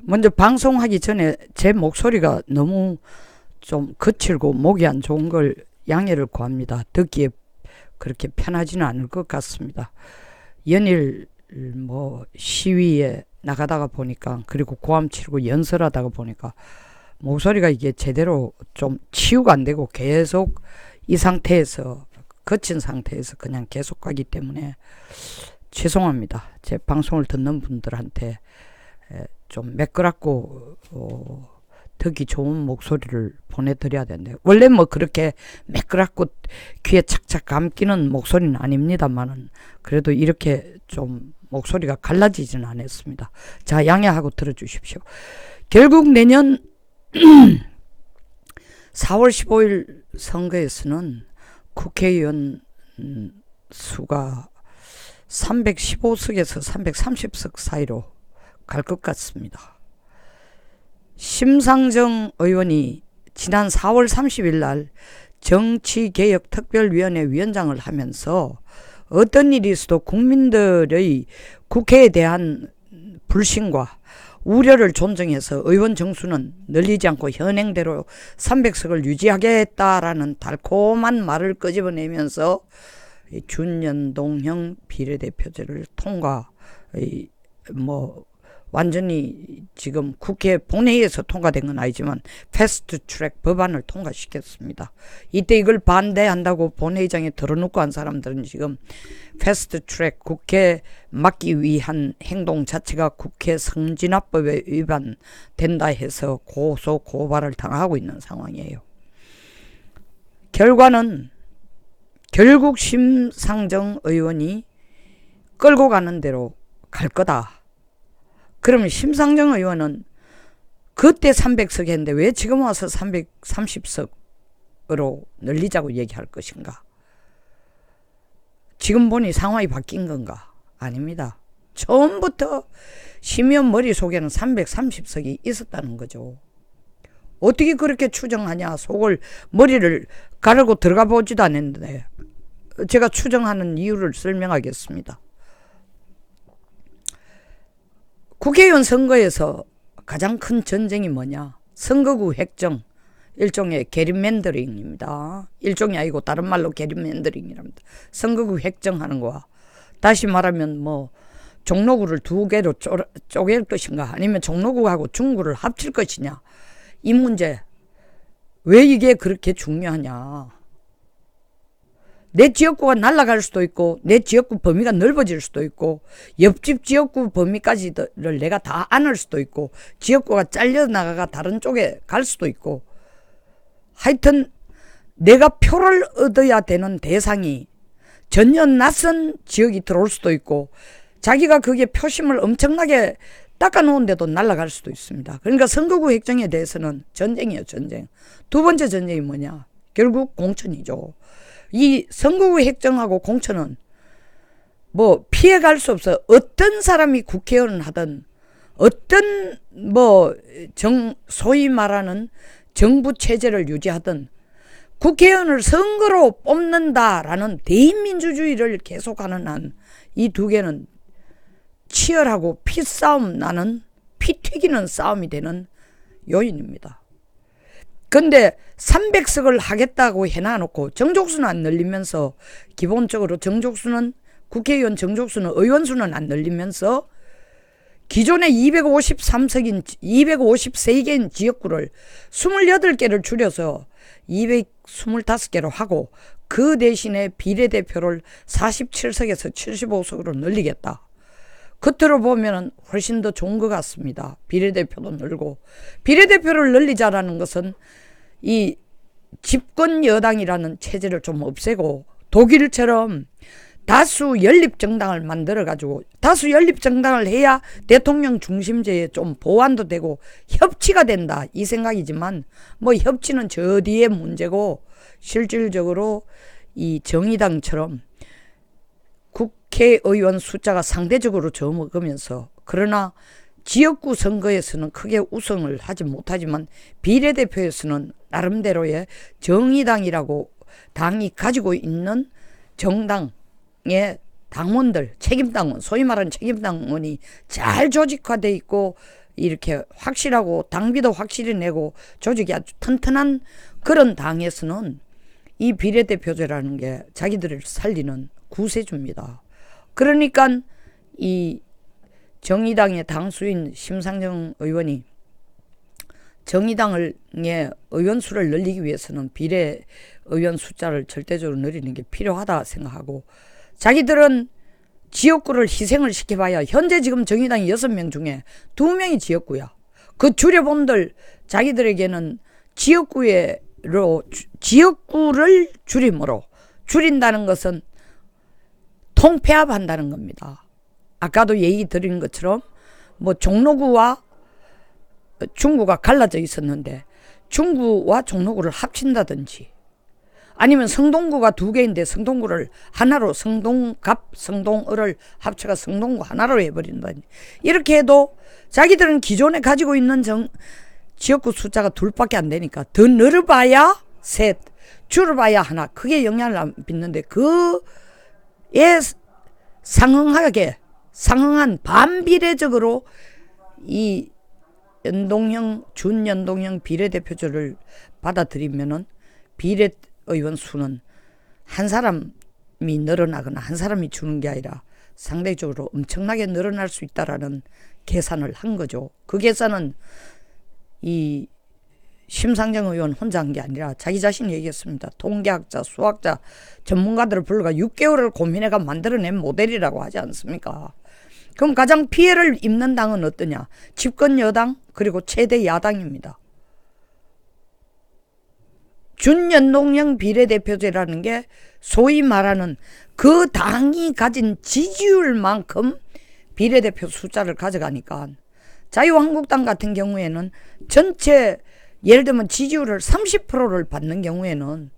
먼저 방송하기 전에 제 목소리가 너무 좀 거칠고 목이 안 좋은 걸 양해를 구합니다. 듣기에 그렇게 편하지는 않을 것 같습니다. 연일 뭐 시위에 나가다가 보니까, 그리고 고함 치르고 연설하다가 보니까 목소리가 이게 제대로 좀 치유가 안 되고 계속 이 상태에서, 거친 상태에서 그냥 계속 가기 때문에 죄송합니다. 제 방송을 듣는 분들한테 좀 매끄럽고 듣기 좋은 목소리를 보내드려야 되는데, 원래 뭐 그렇게 매끄럽고 귀에 착착 감기는 목소리는 아닙니다만은 그래도 이렇게 좀 목소리가 갈라지지는 않았습니다. 자, 양해하고 들어주십시오. 결국 내년 4월 15일 선거에서는 국회의원 수가 315석에서 330석 사이로 갈 것 같습니다. 심상정 의원이 지난 4월 30일 날 정치개혁특별위원회 위원장을 하면서 어떤 일이 있어도 국민들의 국회에 대한 불신과 우려를 존중해서 의원 정수는 늘리지 않고 현행대로 300석을 유지하겠다라는 달콤한 말을 끄집어내면서 준연동형 비례대표제를 통과, 완전히 지금 국회 본회의에서 통과된 건 아니지만 패스트트랙 법안을 통과시켰습니다. 이때 이걸 반대한다고 본회의장에 들어놓고 한 사람들은 지금 패스트트랙 국회 막기 위한 행동 자체가 국회 선진화법에 위반된다 해서 고소 고발을 당하고 있는 상황이에요. 결과는 결국 심상정 의원이 끌고 가는 대로 갈 거다. 그러면 심상정 의원은 그때 300석 했는데 왜 지금 와서 330석으로 늘리자고 얘기할 것인가? 지금 보니 상황이 바뀐 건가? 아닙니다. 처음부터 심의원 머릿속에는 330석이 있었다는 거죠. 어떻게 그렇게 추정하냐? 머리를 가르고 들어가 보지도 않았는데 제가 추정하는 이유를 설명하겠습니다. 국회의원 선거에서 가장 큰 전쟁이 뭐냐? 선거구 획정, 일종의 게리맨더링입니다. 일종이 아니고 다른 말로 게리맨더링이랍니다. 선거구 획정하는 거와, 다시 말하면 종로구를 두 개로 쪼갤 것인가, 아니면 종로구하고 중구를 합칠 것이냐, 이 문제. 왜 이게 그렇게 중요하냐? 내 지역구가 날아갈 수도 있고 내 지역구 범위가 넓어질 수도 있고 옆집 지역구 범위까지를 내가 다 안을 수도 있고 지역구가 잘려나가가 다른 쪽에 갈 수도 있고, 하여튼 내가 표를 얻어야 되는 대상이 전혀 낯선 지역이 들어올 수도 있고 자기가 거기에 표심을 엄청나게 닦아놓은데도 날아갈 수도 있습니다. 그러니까 선거구 획정에 대해서는 전쟁이에요, 전쟁. 두 번째 전쟁이 뭐냐? 결국 공천이죠. 이 선거구 획정하고 공천은 피해갈 수 없어. 어떤 사람이 국회의원을 하든, 어떤 소위 말하는 정부 체제를 유지하든 국회의원을 선거로 뽑는다라는 대의민주주의를 계속하는 한 이 두 개는 치열하고 피싸움 나는, 피 튀기는 싸움이 되는 요인입니다. 근데 300석을 하겠다고 해놔놓고 정족수는 안 늘리면서, 기본적으로 국회의원 정족수는, 의원수는 안 늘리면서 기존의 253개인 지역구를 28개를 줄여서 225개로 하고 그 대신에 비례대표를 47석에서 75석으로 늘리겠다. 겉으로 보면 훨씬 더 좋은 것 같습니다. 비례대표도 늘고. 비례대표를 늘리자라는 것은 이 집권 여당이라는 체제를 좀 없애고 독일처럼 다수 연립정당을 만들어가지고, 다수 연립정당을 해야 대통령 중심제에 좀 보완도 되고 협치가 된다, 이 생각이지만 협치는 저 뒤에 문제고, 실질적으로 이 정의당처럼 국회의원 숫자가 상대적으로 적으면서, 그러나 지역구 선거에서는 크게 우승을 하지 못하지만 비례대표에서는 나름대로의 정의당이라고 당이 가지고 있는 정당의 당원들, 책임당원, 소위 말하는 책임당원이 잘 조직화되어 있고 이렇게 확실하고 당비도 확실히 내고 조직이 아주 튼튼한 그런 당에서는 이 비례대표제라는 게 자기들을 살리는 구세주입니다. 그러니까 이 정의당의 당수인 심상정 의원이 정의당의 의원 수를 늘리기 위해서는 비례 의원 숫자를 절대적으로 늘리는 게 필요하다 생각하고, 자기들은 지역구를 희생을 시켜봐야 현재 지금 정의당이 6명 중에 2명이 지역구야. 그 줄여본들 자기들에게는 지역구를 줄임으로, 줄인다는 것은 통폐합한다는 겁니다. 아까도 얘기 드린 것처럼 뭐 종로구와 중구가 갈라져 있었는데 중구와 종로구를 합친다든지, 아니면 성동구가 2개인데 성동구를 하나로, 성동갑, 성동을을 합쳐가 성동구 하나로 해버린다든지, 이렇게 해도 자기들은 기존에 가지고 있는 지역구 숫자가 2밖에 안 되니까 더 늘어봐야 셋, 줄어봐야 하나, 크게 영향을 안 빚는데 그에 상응한 반비례적으로 이 준연동형 비례대표제를 받아들이면은 비례의원 수는 한 사람이 늘어나거나 한 사람이 주는 게 아니라 상대적으로 엄청나게 늘어날 수 있다라는 계산을 한 거죠. 그 계산은 이 심상정 의원 혼자 한 게 아니라 자기 자신이 얘기했습니다. 통계학자, 수학자, 전문가들을 불러가 6개월을 고민해가 만들어낸 모델이라고 하지 않습니까? 그럼 가장 피해를 입는 당은 어떠냐? 집권 여당 그리고 최대 야당입니다. 준연동형 비례대표제라는 게 소위 말하는 그 당이 가진 지지율만큼 비례대표 숫자를 가져가니까, 자유한국당 같은 경우에는 전체 예를 들면 지지율을 30%를 받는 경우에는,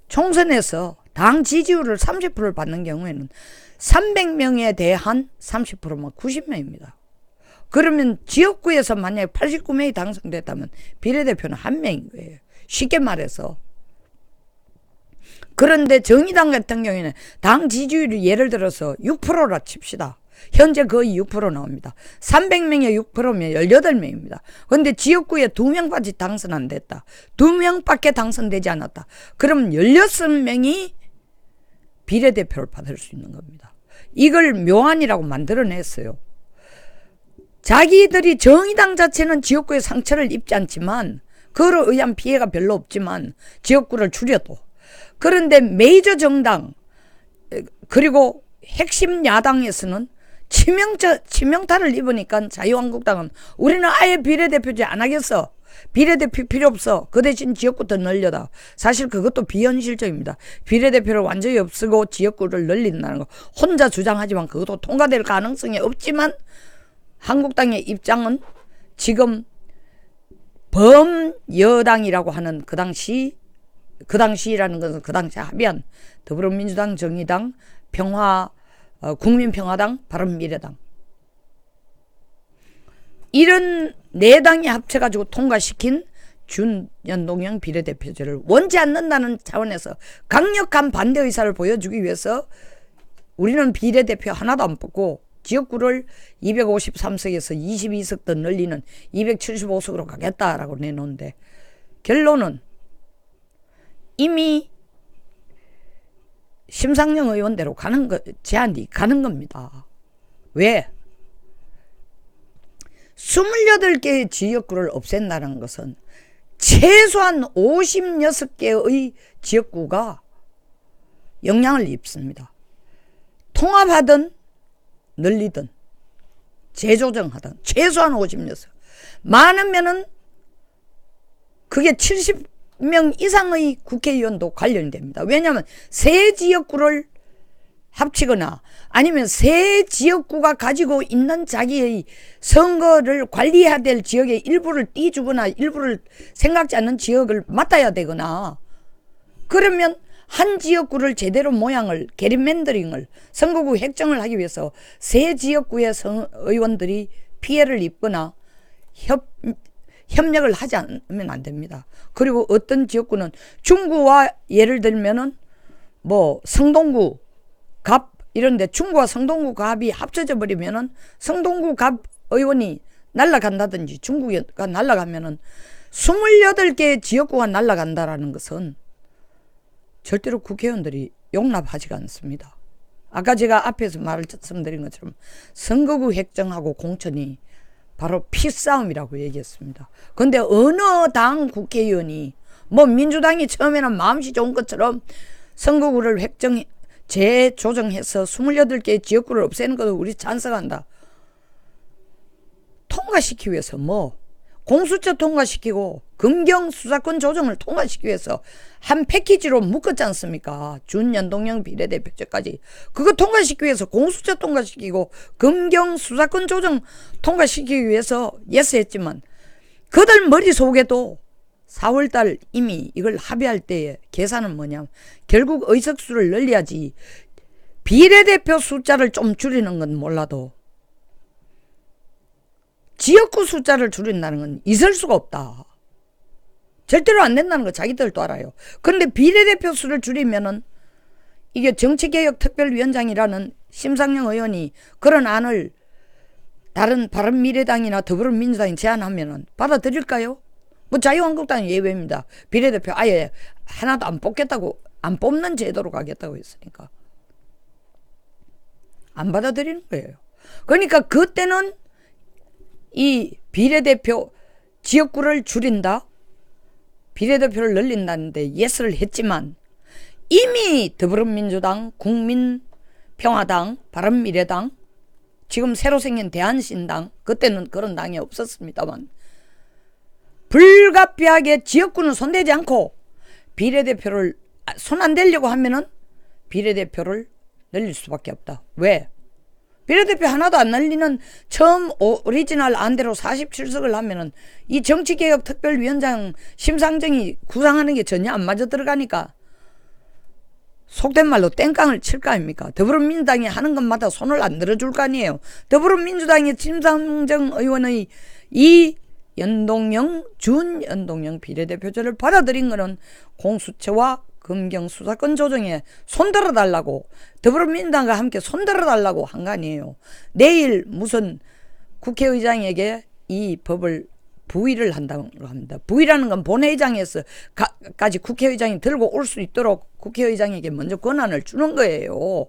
총선에서 당 지지율을 30%를 받는 경우에는 300명에 대한 30%면 90명입니다. 그러면 지역구에서 만약에 89명이 당선됐다면 비례대표는 1명인 거예요. 쉽게 말해서. 그런데 정의당 같은 경우에는 당 지지율이 예를 들어서 6%라 칩시다. 현재 거의 6% 나옵니다. 300명에 6%면 18명입니다. 그런데 지역구에 2명까지 당선 안 됐다. 2명밖에 당선되지 않았다. 그럼 16명이 비례대표를 받을 수 있는 겁니다. 이걸 묘안이라고 만들어냈어요. 자기들이 정의당 자체는 지역구에 상처를 입지 않지만, 그로 의한 피해가 별로 없지만 지역구를 줄여도, 그런데 메이저 정당 그리고 핵심 야당에서는 치명타를 입으니까 자유한국당은 우리는 아예 비례대표제 안 하겠어. 비례대표 필요 없어. 그 대신 지역구 더 늘려다. 사실 그것도 비현실적입니다. 비례대표를 완전히 없애고 지역구를 늘린다는 거 혼자 주장하지만 그것도 통과될 가능성이 없지만, 한국당의 입장은 지금 범여당이라고 하는 그 당시라는 것은 그 당시 합의한 더불어민주당, 정의당, 국민평화당, 바른미래당, 이런 4당이 합쳐가지고 통과시킨 준연동형 비례대표제를 원치 않는다는 차원에서 강력한 반대 의사를 보여주기 위해서 우리는 비례대표 하나도 안 뽑고 지역구를 253석에서 22석 더 늘리는 275석으로 가겠다라고 내놓는데, 결론은 이미 심상정 의원대로 제안이 가는 겁니다. 왜? 28개의 지역구를 없앤다는 것은 최소한 56개의 지역구가 영향을 입습니다. 통합하든 늘리든 재조정하든 최소한 56. 많으면은 그게 70명 이상의 국회의원도 관련이 됩니다. 왜냐하면 새 지역구를 합치거나 아니면 새 지역구가 가지고 있는 자기의 선거를 관리해야 될 지역의 일부를 떼주거나 일부를 생각지 않는 지역을 맡아야 되거나, 그러면 한 지역구를 제대로 모양을 게리맨더링을, 선거구 획정을 하기 위해서 새 지역구의 의원들이 피해를 입거나 협력을 하지 않으면 안 됩니다. 그리고 어떤 지역구는 중구와 예를 들면은 뭐 성동구, 갑 이런데 중구와 성동구 갑이 합쳐져 버리면은 성동구 갑 의원이 날아간다든지 중국가 날아가면은 28개의 지역구가 날아간다라는 것은 절대로 국회의원들이 용납하지가 않습니다. 아까 제가 앞에서 말씀드린 것처럼 선거구 획정하고 공천이 바로 피싸움이라고 얘기했습니다. 그런데 어느 당 국회의원이 뭐 민주당이 처음에는 마음씨 좋은 것처럼 선거구를 재조정해서 28개의 지역구를 없애는 것도 우리 찬성한다. 통과시키기 위해서 뭐 공수처 통과시키고 검경 수사권 조정을 통과시키기 위해서 한 패키지로 묶었지 않습니까? 준연동형 비례대표제까지. 그거 통과시키기 위해서 공수처 통과시키고 검경 수사권 조정 통과시키기 위해서 예스했지만 그들 머릿속에도 4월달 이미 이걸 합의할 때의 계산은 뭐냐, 결국 의석수를 늘려야지 비례대표 숫자를 좀 줄이는 건 몰라도 지역구 숫자를 줄인다는 건 있을 수가 없다. 절대로 안 된다는 거 자기들도 알아요. 그런데 비례대표 수를 줄이면은 이게 정치개혁특별위원장이라는 심상정 의원이 그런 안을 다른 바른미래당이나 더불어민주당이 제안하면은 받아들일까요? 뭐 자유한국당은 예외입니다. 비례대표 아예 하나도 안 뽑겠다고, 안 뽑는 제도로 가겠다고 했으니까 안 받아들이는 거예요. 그러니까 그때는 이 비례대표 지역구를 줄인다, 비례대표를 늘린다는데 예스를 했지만 이미 더불어민주당, 국민평화당, 바른미래당, 지금 새로 생긴 대한신당, 그때는 그런 당이 없었습니다만 불가피하게 지역구는 손대지 않고 비례대표를 손 안 대려고 하면은 비례대표를 늘릴 수밖에 없다. 왜? 비례대표 하나도 안 날리는 처음 오리지널 안대로 47석을 하면은 이 정치개혁특별위원장 심상정이 구상하는 게 전혀 안 맞아 들어가니까 속된 말로 땡깡을 칠 거 아닙니까? 더불어민주당이 하는 것마다 손을 안 들어줄 거 아니에요. 더불어민주당의 심상정 의원의 이 준연동형 비례대표제를 받아들인 거는 공수처와 검경 수사권 조정에 손들어 달라고, 더불어민주당과 함께 손들어 달라고 한 거 아니에요. 내일 무슨 국회의장에게 이 법을 부의를 한다고 합니다. 부의라는 건 본회의장에서 까지 국회의장이 들고 올 수 있도록 국회의장에게 먼저 권한을 주는 거예요.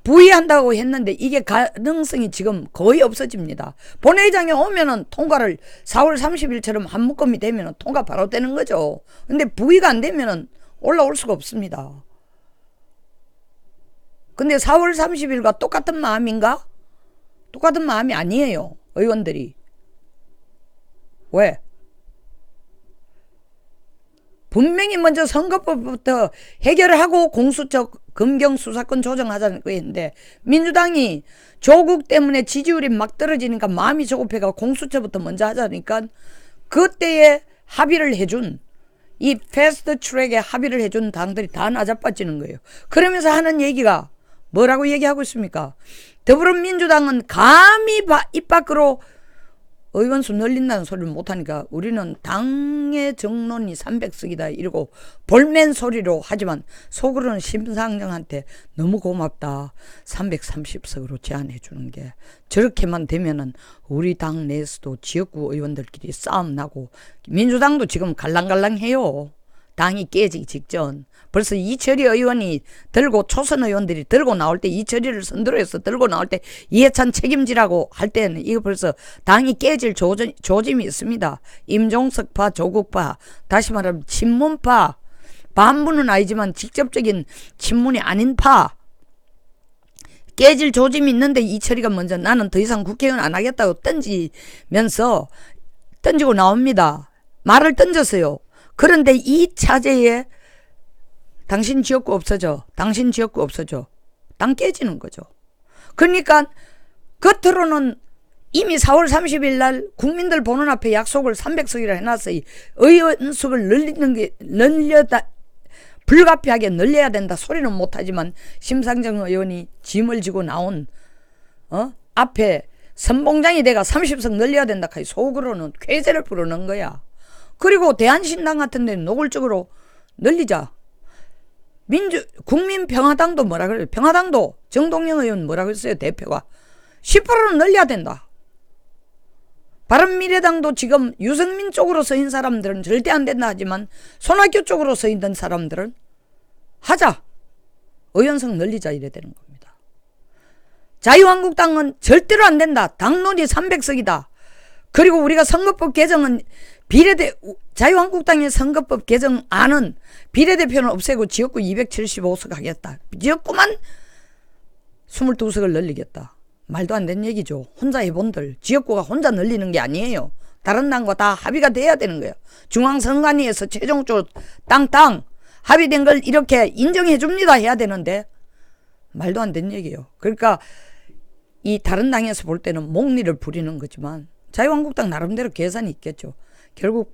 부의한다고 했는데 이게 가능성이 지금 거의 없어집니다. 본회의장에 오면은 통과를 4월 30일처럼 한 묶음이 되면은 통과 바로 되는 거죠. 근데 부의가 안 되면은 올라올 수가 없습니다. 근데 4월 30일과 똑같은 마음인가? 똑같은 마음이 아니에요. 의원들이. 왜? 분명히 먼저 선거법부터 해결을 하고 공수처 검경 수사권 조정하자는 거였는데 민주당이 조국 때문에 지지율이 막 떨어지니까 마음이 조급해가 공수처부터 먼저 하자니까 그때에 합의를 해준, 이 패스트 트랙에 합의를 해준 당들이 다 나자빠지는 거예요. 그러면서 하는 얘기가 뭐라고 얘기하고 있습니까? 더불어민주당은 감히 입 밖으로 의원수 늘린다는 소리를 못하니까 우리는 당의 정론이 300석이다 이러고 볼멘 소리로 하지만 속으로는 심상정한테 너무 고맙다. 330석으로 제안해 주는 게, 저렇게만 되면은 우리 당 내에서도 지역구 의원들끼리 싸움 나고 민주당도 지금 갈랑갈랑해요. 당이 깨지기 직전. 벌써 이철희 의원이 들고, 초선 의원들이 들고 나올 때, 이철희를 선두로 해서 들고 나올 때 이해찬 책임지라고 할 때는 이거 벌써 당이 깨질 조짐이 있습니다. 임종석파, 조국파, 다시 말하면 친문파, 반문은 아니지만 직접적인 친문이 아닌 파, 깨질 조짐이 있는데 이철희가 먼저 나는 더 이상 국회의원 안 하겠다고 던지고 나옵니다. 말을 던졌어요. 그런데 이 차제에 당신 지역구 없어져, 당신 지역구 없어져, 당 깨지는 거죠. 그러니까 겉으로는 이미 4월 30일 날 국민들 보는 앞에 약속을 300석이라 해놨어요. 의원수를 불가피하게 늘려야 된다 소리는 못하지만 심상정 의원이 짐을 지고 나온 앞에 선봉장이 돼가 30석 늘려야 된다 하니 속으로는 쾌재를 부르는 거야. 그리고 대한신당 같은 데는 노골적으로 늘리자. 국민평화당도 뭐라 그래요? 평화당도 정동영 의원 뭐라 그랬어요? 대표가 10%는 늘려야 된다. 바른미래당도 지금 유승민 쪽으로 서인 사람들은 절대 안 된다 하지만 손학규 쪽으로 서 있는 사람들은 하자. 의원석 늘리자 이래 되는 겁니다. 자유한국당은 절대로 안 된다. 당론이 300석이다. 그리고 우리가 선거법 개정은 자유한국당의 선거법 개정안은 비례대표는 없애고 지역구 275석 하겠다. 지역구만 22석을 늘리겠다. 말도 안 되는 얘기죠. 혼자 해본들. 지역구가 혼자 늘리는 게 아니에요. 다른 당과 다 합의가 돼야 되는 거예요. 중앙선관위에서 최종적으로 땅땅 합의된 걸 이렇게 인정해 줍니다 해야 되는데 말도 안 되는 얘기예요. 그러니까 이 다른 당에서 볼 때는 목리를 부리는 거지만 자유한국당 나름대로 계산이 있겠죠. 결국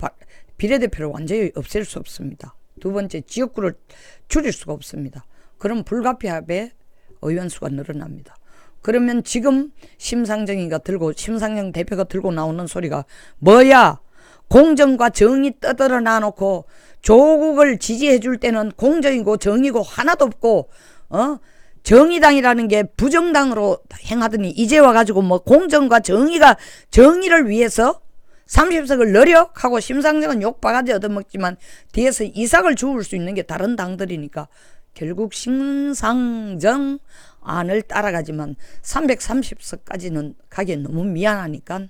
비례대표를 완전히 없앨 수 없습니다. 두 번째, 지역구를 줄일 수가 없습니다. 그럼 불가피하게 의원수가 늘어납니다. 그러면 지금 심상정 대표가 들고 나오는 소리가 뭐야? 공정과 정의 떠들어 놔놓고 조국을 지지해 줄 때는 공정이고 정의고 하나도 없고 정의당이라는 게 부정당으로 행하더니 이제 와가지고 뭐 공정과 정의를 위해서 30석을 늘려 하고 심상정은 욕바가지 얻어먹지만 뒤에서 이삭을 주울 수 있는 게 다른 당들이니까 결국 심상정 안을 따라가지만 330석까지는 가기엔 너무 미안하니까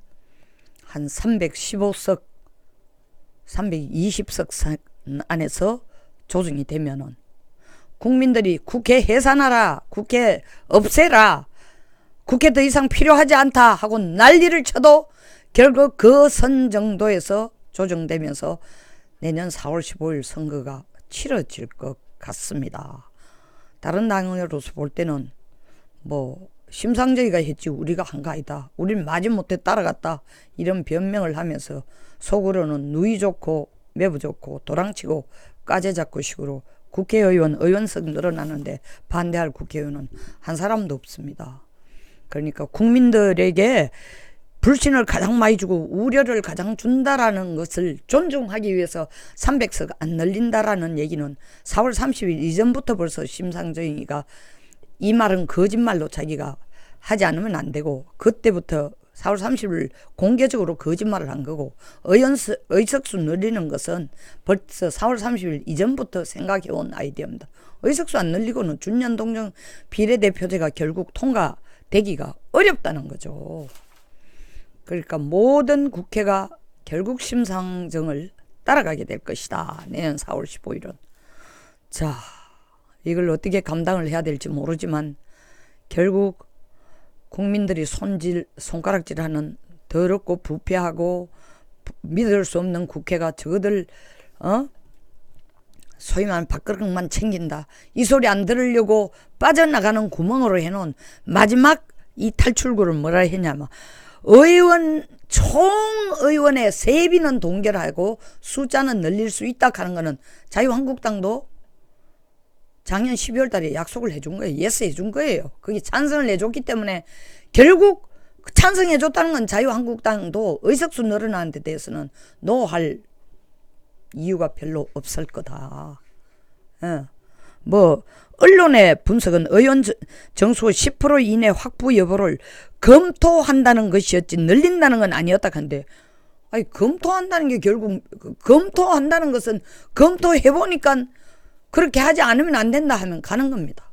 한 315석 320석 안에서 조정이 되면은 국민들이 국회 해산하라, 국회 없애라, 국회 더 이상 필요하지 않다 하고 난리를 쳐도 결국 그 선 정도에서 조정되면서 내년 4월 15일 선거가 치러질 것 같습니다. 다른 당으로서 볼 때는 뭐 심상정이가 했지 우리가 한 거 아니다. 우린 마지못해 따라갔다. 이런 변명을 하면서 속으로는 누이 좋고 매부 좋고 도랑치고 까제 잡고 식으로 의원석 늘어나는데 반대할 국회의원은 한 사람도 없습니다. 그러니까 국민들에게 불신을 가장 많이 주고 우려를 가장 준다라는 것을 존중하기 위해서 300석 안 늘린다라는 얘기는 4월 30일 이전부터 벌써 심상정이가 이 말은 거짓말로 자기가 하지 않으면 안 되고 그때부터 4월 30일 공개적으로 거짓말을 한 거고 의석수 늘리는 것은 벌써 4월 30일 이전부터 생각해온 아이디어입니다. 의석수 안 늘리고는 준연동정 비례대표제가 결국 통과되기가 어렵다는 거죠. 그러니까 모든 국회가 결국 심상정을 따라가게 될 것이다. 내년 4월 15일은. 자, 이걸 어떻게 감당을 해야 될지 모르지만 결국 국민들이 손가락질하는 더럽고 부패하고 믿을 수 없는 국회가 저거들 소위 말하는 밥그릇만 챙긴다. 이 소리 안 들으려고 빠져나가는 구멍으로 해놓은 마지막 이 탈출구를 뭐라 했냐면 총의원의 세비는 동결하고 숫자는 늘릴 수 있다 하는 거는 자유한국당도 작년 12월 달에 약속을 해준 거예요. 예스 해준 거예요. 거기 찬성을 해줬기 때문에 결국 찬성해줬다는 건 자유한국당도 의석수 늘어나는 데 대해서는 노할 이유가 별로 없을 거다. 뭐 언론의 분석은 의원 정수 10% 이내 확보 여부를 검토한다는 것이었지 늘린다는 건 아니었다 한데 아니 검토한다는 게 결국 검토한다는 것은 검토해보니까 그렇게 하지 않으면 안 된다 하면 가는 겁니다.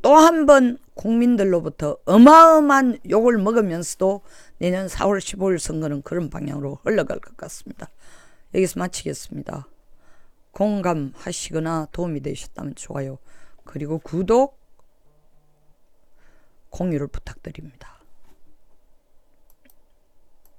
또 한 번 국민들로부터 어마어마한 욕을 먹으면서도 내년 4월 15일 선거는 그런 방향으로 흘러갈 것 같습니다. 여기서 마치겠습니다. 공감하시거나 도움이 되셨다면 좋아요. 그리고 구독, 공유를 부탁드립니다.